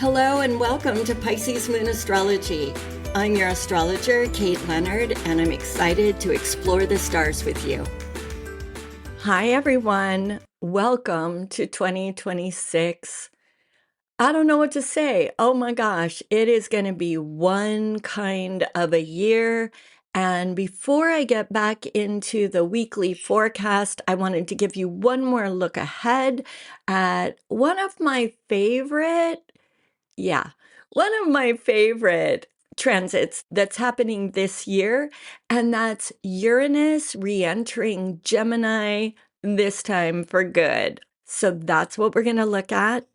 Hello and welcome to Pisces Moon Astrology. I'm your astrologer, Kate Leonard, and I'm excited to explore the stars with you. Hi, everyone. Welcome to 2026. I don't know what to say. Oh my gosh, it is going to be one kind of a year. And before I get back into the weekly forecast, I wanted to give you one more look ahead at one of my favorite transits that's happening this year, and that's Uranus re-entering Gemini, this time for good. So that's what we're going to look at.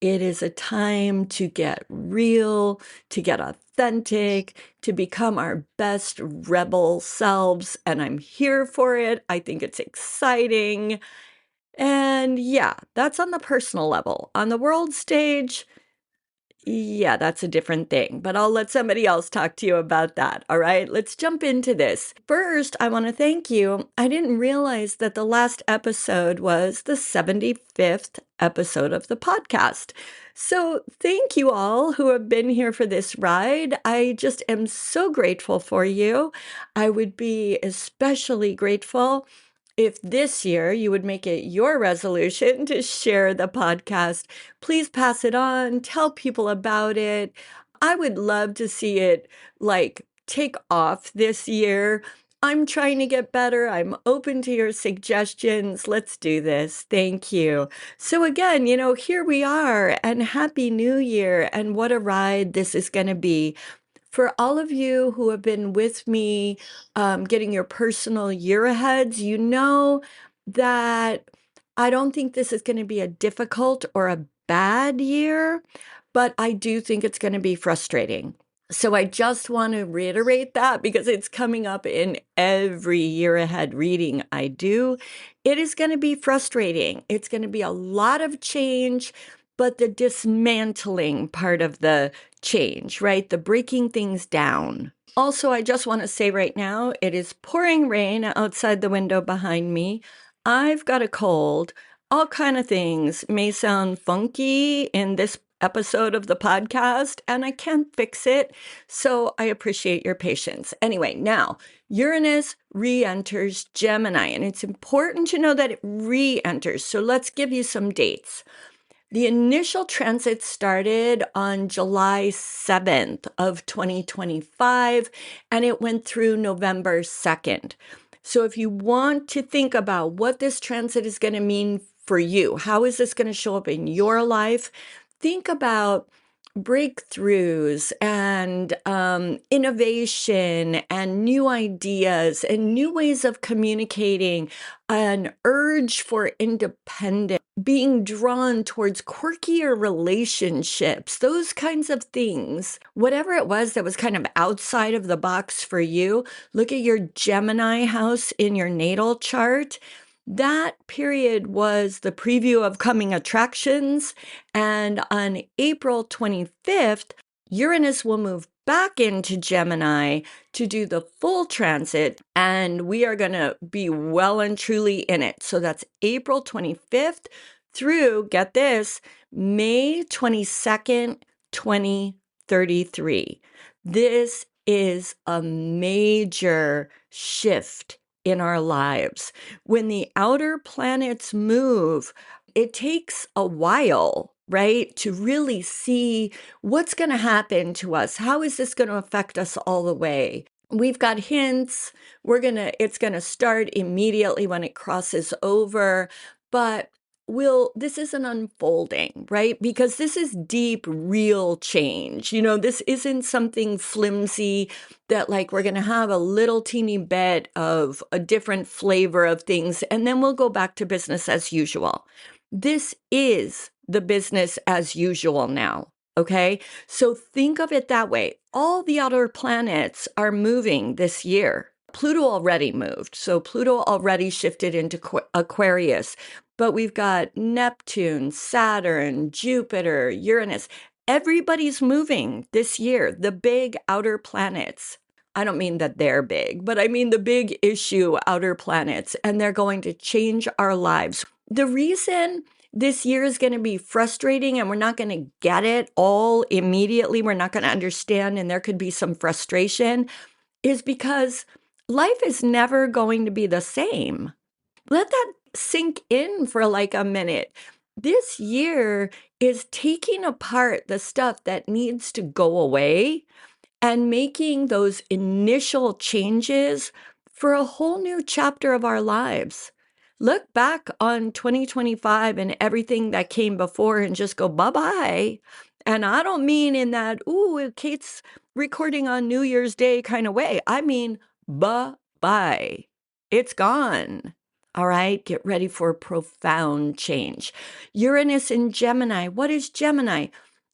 It is a time to get real, to get authentic, to become our best rebel selves, and I'm here for it. I think it's exciting. And yeah, that's on the personal level. On the world stage, yeah, that's a different thing, but I'll let somebody else talk to you about that. All right, let's jump into this. First, I want to thank you. I didn't realize that the last episode was the 75th episode of the podcast. So thank you all who have been here for this ride. I just am so grateful for you. I would be especially grateful if this year you would make it your resolution to share the podcast. Please pass it on, tell people about it. I would love to see it take off this year. I'm trying to get better. I'm open to your suggestions. Let's do this. Thank you. So again, here we are, and Happy New Year. And what a ride this is going to be. For all of you who have been with me getting your personal year aheads, you know that I don't think this is going to be a difficult or a bad year, but I do think it's going to be frustrating. So I just want to reiterate that because it's coming up in every year ahead reading I do. It is going to be frustrating. It's going to be a lot of change, but the dismantling part of the change, right? The breaking things down. Also, I just want to say right now, it is pouring rain outside the window behind me. I've got a cold. All kind of things may sound funky in this episode of the podcast, and I can't fix it. So I appreciate your patience. Anyway, now Uranus re-enters Gemini, and it's important to know that it re-enters. So let's give you some dates. The initial transit started on July 7th of 2025, and it went through November 2nd. So if you want to think about what this transit is going to mean for you, how is this going to show up in your life? Think about breakthroughs and innovation and new ideas and new ways of communicating, an urge for independence, being drawn towards quirkier relationships, those kinds of things. Whatever it was that was kind of outside of the box for you, look at your Gemini house in your natal chart. That period was the preview of coming attractions. And on April 25th, Uranus will move back into Gemini to do the full transit, and we are going to be well and truly in it. So that's April 25th through, get this, May 22nd, 2033. This is a major shift in our lives. When the outer planets move, it takes a while, right, to really see what's going to happen to us. How is this going to affect us all the way? We've got hints. It's going to start immediately when it crosses over, but this is an unfolding, right? Because this is deep, real change. This isn't something flimsy that we're going to have a little teeny bit of a different flavor of things, and then we'll go back to business as usual. This is the business as usual now. Okay, so think of it that way. All the outer planets are moving this year. Pluto already moved. So Pluto already shifted into Aquarius. But we've got Neptune, Saturn, Jupiter, Uranus. Everybody's moving this year, the big outer planets. I don't mean that they're big, but I mean the big issue outer planets, and they're going to change our lives. The reason this year is going to be frustrating and we're not going to get it all immediately. We're not going to understand, and there could be some frustration, is because life is never going to be the same. Let that sink in for like a minute. This year is taking apart the stuff that needs to go away and making those initial changes for a whole new chapter of our lives. Look back on 2025 and everything that came before and just go bye-bye. And I don't mean in that, ooh, Kate's recording on New Year's Day kind of way. I mean, bye-bye. It's gone. All right, get ready for profound change. Uranus in Gemini. What is Gemini?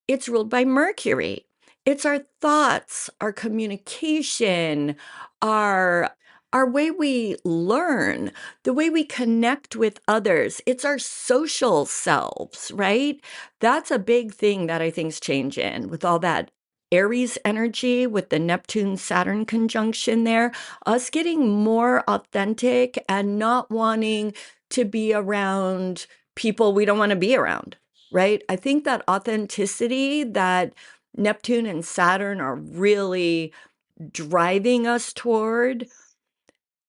It's ruled by Mercury. It's our thoughts, our communication, our way we learn, the way we connect with others. It's our social selves, right? That's a big thing that I think's changing with all that Aries energy, with the Neptune Saturn conjunction there, us getting more authentic and not wanting to be around people we don't want to be around, right? I think that authenticity that Neptune and Saturn are really driving us toward.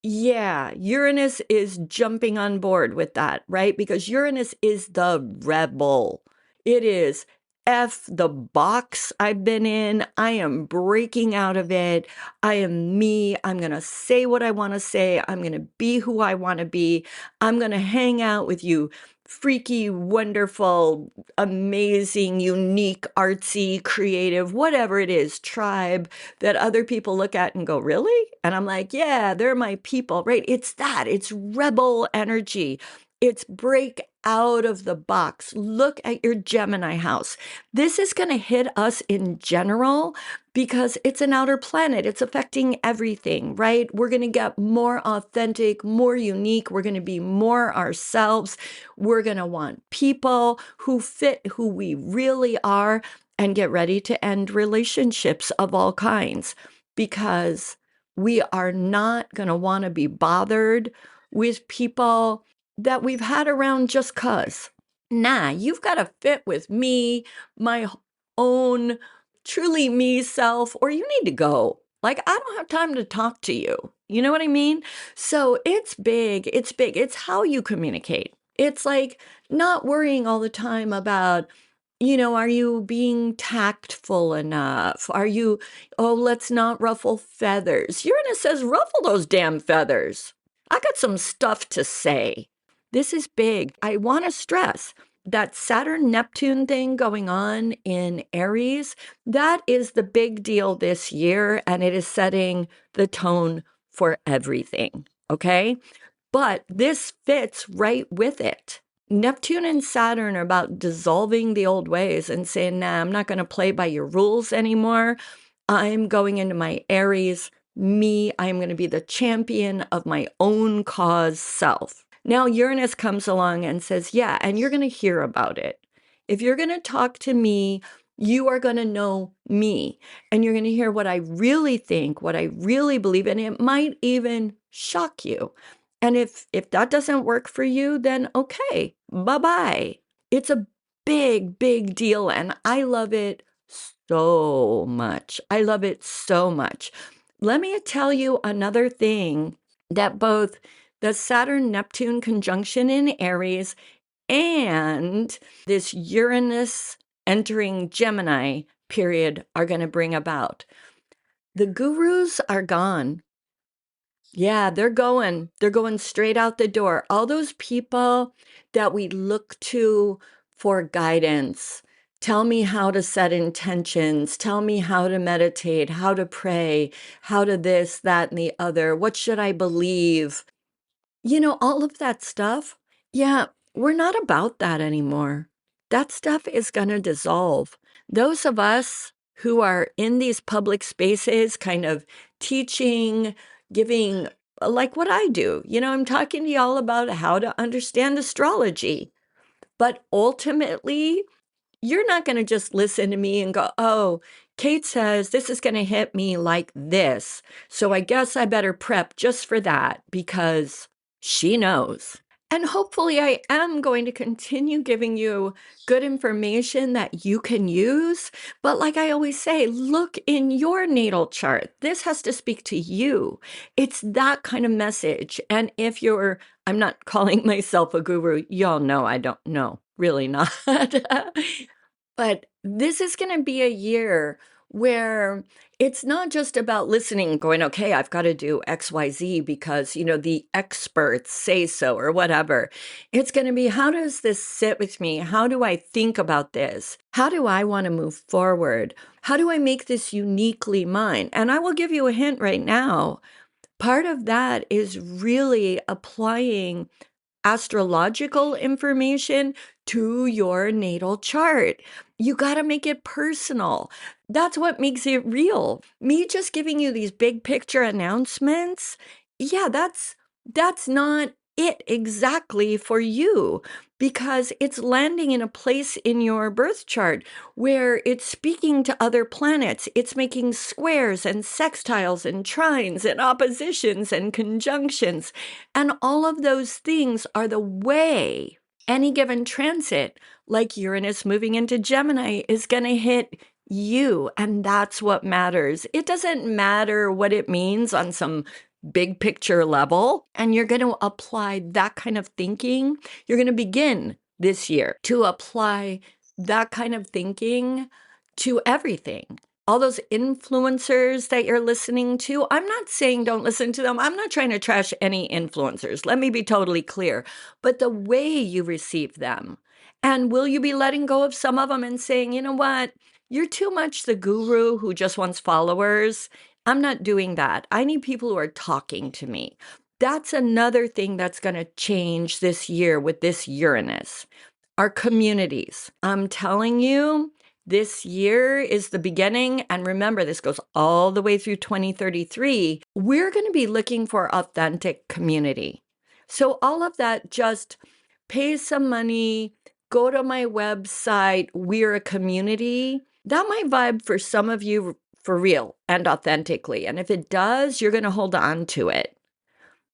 Yeah, Uranus is jumping on board with that, right? Because Uranus is the rebel. It is F the box I've been in. I am breaking out of it. I am me. I'm going to say what I want to say. I'm going to be who I want to be. I'm going to hang out with you, freaky, wonderful, amazing, unique, artsy, creative, whatever it is, tribe that other people look at and go, really? And I'm like, yeah, they're my people, right? It's that. It's rebel energy. It's break out of the box. Look at your Gemini house. This is going to hit us in general because it's an outer planet. It's affecting everything, right? We're going to get more authentic, more unique. We're going to be more ourselves. We're going to want people who fit who we really are, and get ready to end relationships of all kinds, because we are not going to want to be bothered with people that we've had around just 'cause. Nah, you've got to fit with me, my own truly me self, or you need to go. Like, I don't have time to talk to you. You know what I mean? So it's big. It's big. It's how you communicate. It's like not worrying all the time about, are you being tactful enough? Are you, oh, let's not ruffle feathers. Uranus says, ruffle those damn feathers. I got some stuff to say. This is big. I want to stress that Saturn-Neptune thing going on in Aries, that is the big deal this year, and it is setting the tone for everything, okay? But this fits right with it. Neptune and Saturn are about dissolving the old ways and saying, nah, I'm not going to play by your rules anymore. I'm going into my Aries me. I'm going to be the champion of my own cause self. Now Uranus comes along and says, yeah, and you're going to hear about it. If you're going to talk to me, you are going to know me, and you're going to hear what I really think, what I really believe, and it might even shock you. And if that doesn't work for you, then okay, bye-bye. It's a big, big deal, and I love it so much. I love it so much. Let me tell you another thing that both the Saturn-Neptune conjunction in Aries and this Uranus entering Gemini period are going to bring about. The gurus are gone. Yeah, they're going straight out the door. All those people that we look to for guidance. Tell me how to set intentions. Tell me how to meditate, how to pray, how to this, that, and the other. What should I believe? All of that stuff. Yeah, we're not about that anymore. That stuff is going to dissolve. Those of us who are in these public spaces, kind of teaching, giving, like what I do, I'm talking to y'all about how to understand astrology. But ultimately, you're not going to just listen to me and go, oh, Kate says this is going to hit me like this, so I guess I better prep just for that because she knows. And hopefully, I am going to continue giving you good information that you can use. But like I always say, look in your natal chart. This has to speak to you. It's that kind of message. And if I'm not calling myself a guru, y'all know I don't know, really not. But this is going to be a year where it's not just about listening and going, okay, I've got to do XYZ because, the experts say so or whatever. It's going to be, how does this sit with me? How do I think about this? How do I want to move forward? How do I make this uniquely mine? And I will give you a hint right now. Part of that is really applying astrological information to your natal chart. You got to make it personal. That's what makes it real. Me just giving you these big picture announcements, yeah, that's not it exactly for you, because it's landing in a place in your birth chart where it's speaking to other planets. It's making squares and sextiles and trines and oppositions and conjunctions. And all of those things are the way any given transit, like Uranus moving into Gemini, is going to hit you. And that's what matters. It doesn't matter what it means on some big picture level. And you're going to apply that kind of thinking. You're going to begin this year to apply that kind of thinking to everything. All those influencers that you're listening to, I'm not saying don't listen to them. I'm not trying to trash any influencers. Let me be totally clear. But the way you receive them, and will you be letting go of some of them and saying, you know what, you're too much the guru who just wants followers? I'm not doing that. I need people who are talking to me. That's another thing that's going to change this year with this Uranus. Our communities. I'm telling you, this year is the beginning. And remember, this goes all the way through 2033. We're going to be looking for authentic community. So all of that, just pay some money, go to my website. We're a community. That might vibe for some of you for real and authentically. And if it does, you're going to hold on to it.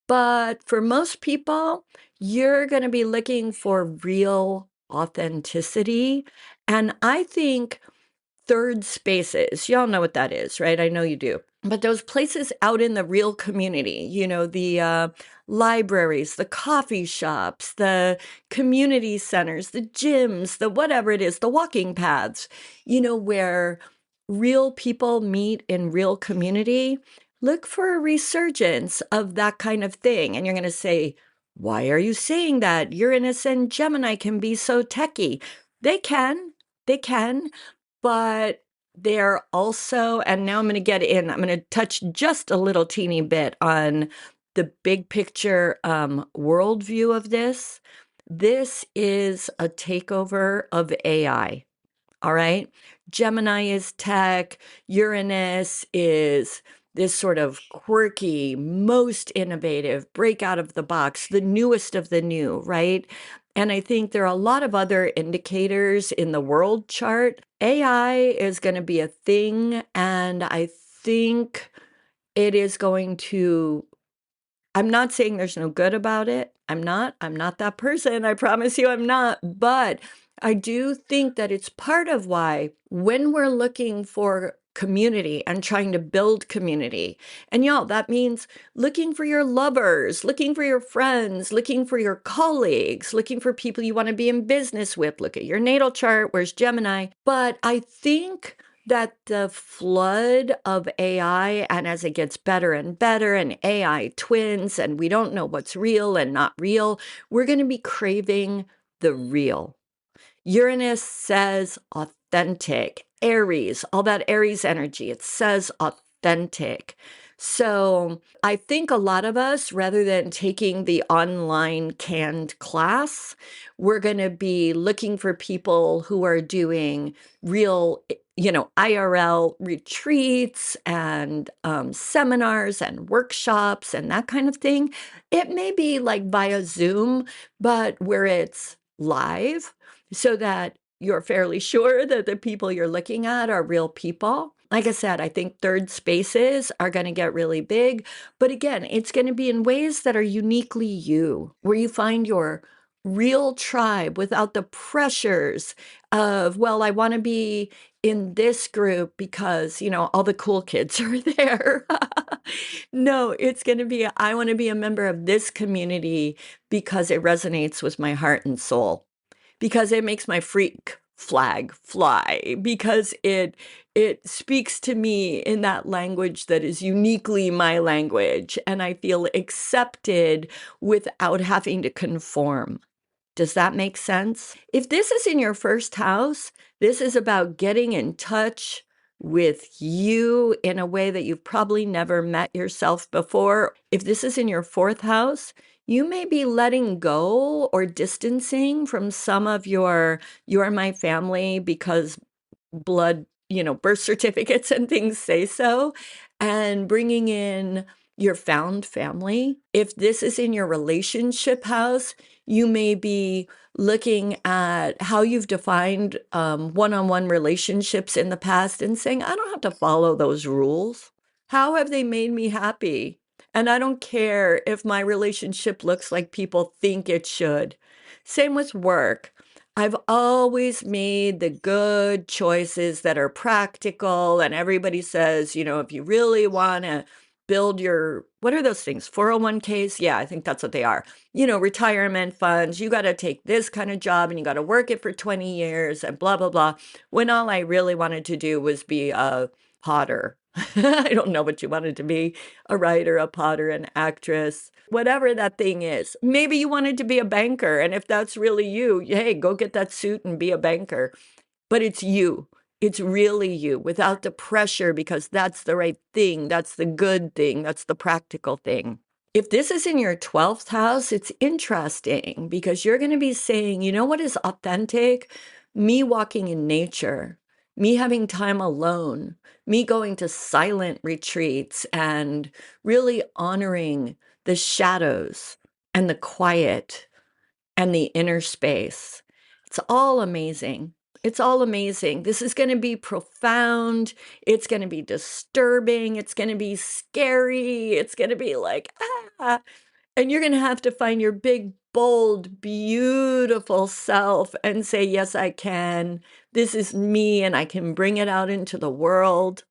But for most people, you're going to be looking for real authenticity. And I think third spaces, y'all know what that is, right? I know you do. But those places out in the real community, the libraries, the coffee shops, the community centers, the gyms, the whatever it is, the walking paths, where real people meet in real community. Look for a resurgence of that kind of thing. And you're going to say, why are you saying that? Uranus and Gemini can be so techy. They can. But they're also, and now I'm going to touch just a little teeny bit on the big picture worldview of this. This is a takeover of AI. All right. Gemini is tech. Uranus is this sort of quirky, most innovative, break out of the box, the newest of the new, right? And I think there are a lot of other indicators in the world chart. AI is going to be a thing, and I think it is going to, I'm not saying there's no good about it. I'm not that person. I promise you I'm not. But I do think that it's part of why when we're looking for community and trying to build community, and y'all, that means looking for your lovers, looking for your friends, looking for your colleagues, looking for people you want to be in business with. Look at your natal chart. Where's Gemini? But I think that the flood of AI, and as it gets better and better, and AI twins, and we don't know what's real and not real, we're going to be craving the real. Uranus says authentic. Aries, all that Aries energy, it says authentic. So I think a lot of us, rather than taking the online canned class, we're going to be looking for people who are doing real, IRL retreats and seminars and workshops and that kind of thing. It may be like via Zoom, but where it's live, so that you're fairly sure that the people you're looking at are real people. Like I said, I think third spaces are going to get really big. But again, it's going to be in ways that are uniquely you, where you find your real tribe without the pressures of, well, I want to be in this group because, all the cool kids are there. No, it's going to be, I want to be a member of this community because it resonates with my heart and soul, because it makes my freak flag fly, because it speaks to me in that language that is uniquely my language, and I feel accepted without having to conform. Does that make sense? If this is in your first house, this is about getting in touch with you in a way that you've probably never met yourself before. If this is in your fourth house, you may be letting go or distancing from some of your "you're my family" because blood, birth certificates and things say so, and bringing in your found family. If this is in your relationship house, you may be looking at how you've defined one-on-one relationships in the past and saying, I don't have to follow those rules. How have they made me happy? And I don't care if my relationship looks like people think it should. Same with work. I've always made the good choices that are practical, and everybody says, if you really want to build your, what are those things? 401ks? Yeah, I think that's what they are. Retirement funds. You got to take this kind of job and you got to work it for 20 years and blah, blah, blah. When all I really wanted to do was be a potter. I don't know what you wanted to be, a writer, a potter, an actress, whatever that thing is. Maybe you wanted to be a banker. And if that's really you, hey, go get that suit and be a banker. But it's you. It's really you without the pressure, because that's the right thing. That's the good thing. That's the practical thing. If this is in your 12th house, it's interesting because you're going to be saying, you know what is authentic? Me walking in nature, me having time alone, me going to silent retreats and really honoring the shadows and the quiet and the inner space. It's all amazing. It's all amazing. This is going to be profound. It's going to be disturbing. It's going to be scary. It's going to be like, ah. And you're going to have to find your big, bold, beautiful self and say, yes, I can. This is me, and I can bring it out into the world.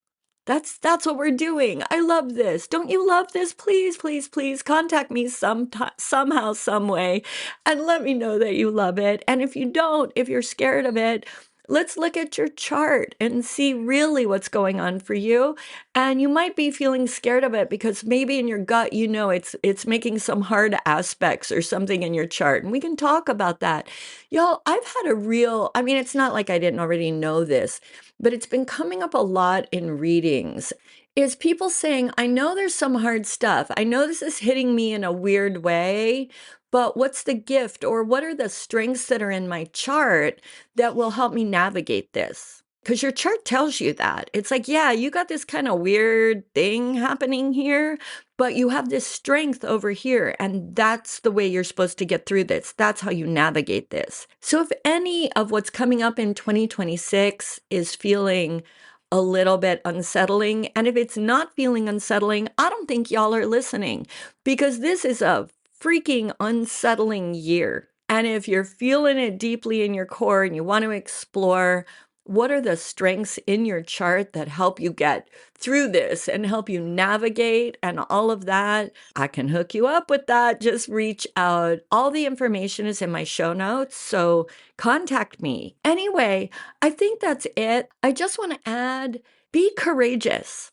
That's what we're doing. I love this. Don't you love this? Please, please, please contact me somehow, some way, and let me know that you love it. And if you don't, if you're scared of it, let's look at your chart and see really what's going on for you. And you might be feeling scared of it because maybe in your gut, it's making some hard aspects or something in your chart. And we can talk about that. Y'all, I've had it's not like I didn't already know this, but it's been coming up a lot in readings, is people saying, I know there's some hard stuff. I know this is hitting me in a weird way, but what's the gift, or what are the strengths that are in my chart that will help me navigate this? Because your chart tells you that. It's like, yeah, you got this kind of weird thing happening here, but you have this strength over here. And that's the way you're supposed to get through this. That's how you navigate this. So if any of what's coming up in 2026 is feeling a little bit unsettling, and if it's not feeling unsettling, I don't think y'all are listening, because this is a freaking unsettling year. And if you're feeling it deeply in your core and you want to explore what are the strengths in your chart that help you get through this and help you navigate and all of that, I can hook you up with that. Just reach out. All the information is in my show notes, so contact me. Anyway, I think that's it. I just want to add, be courageous.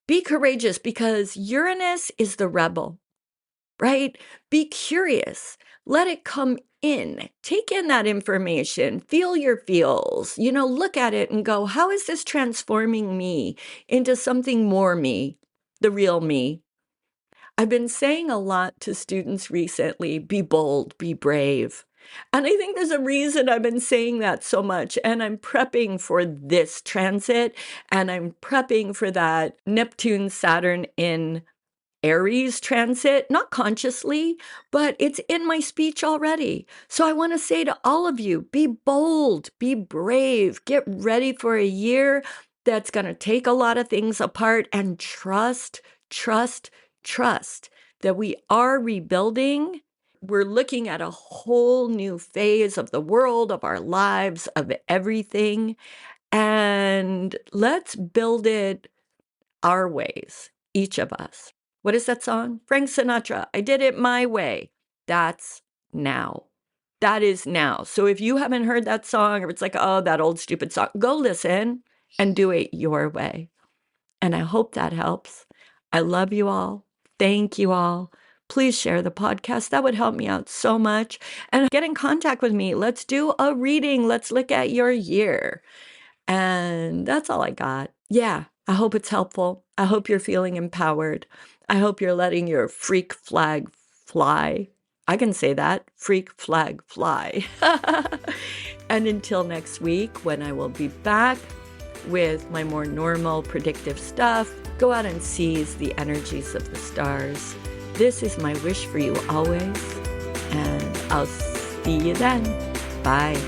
Be courageous, because Uranus is the rebel, right? Be curious. Let it come in. Take in that information. Feel your feels. Look at it and go, how is this transforming me into something more me, the real me? I've been saying a lot to students recently, be bold, be brave. And I think there's a reason I've been saying that so much. And I'm prepping for this transit, and I'm prepping for that Neptune, Saturn in Aries transit, not consciously, but it's in my speech already. So I want to say to all of you, be bold, be brave, get ready for a year that's going to take a lot of things apart and trust that we are rebuilding. We're looking at a whole new phase of the world, of our lives, of everything. And let's build it our ways, each of us. What is that song? Frank Sinatra, I did it my way. That's now. That is now. So if you haven't heard that song, or it's like, oh, that old stupid song, go listen and do it your way. And I hope that helps. I love you all. Thank you all. Please share the podcast. That would help me out so much. And get in contact with me. Let's do a reading. Let's look at your year. And that's all I got. Yeah, I hope it's helpful. I hope you're feeling empowered. I hope you're letting your freak flag fly. I can say that. Freak flag fly. And until next week, when I will be back with my more normal predictive stuff, go out and seize the energies of the stars. This is my wish for you always. And I'll see you then. Bye.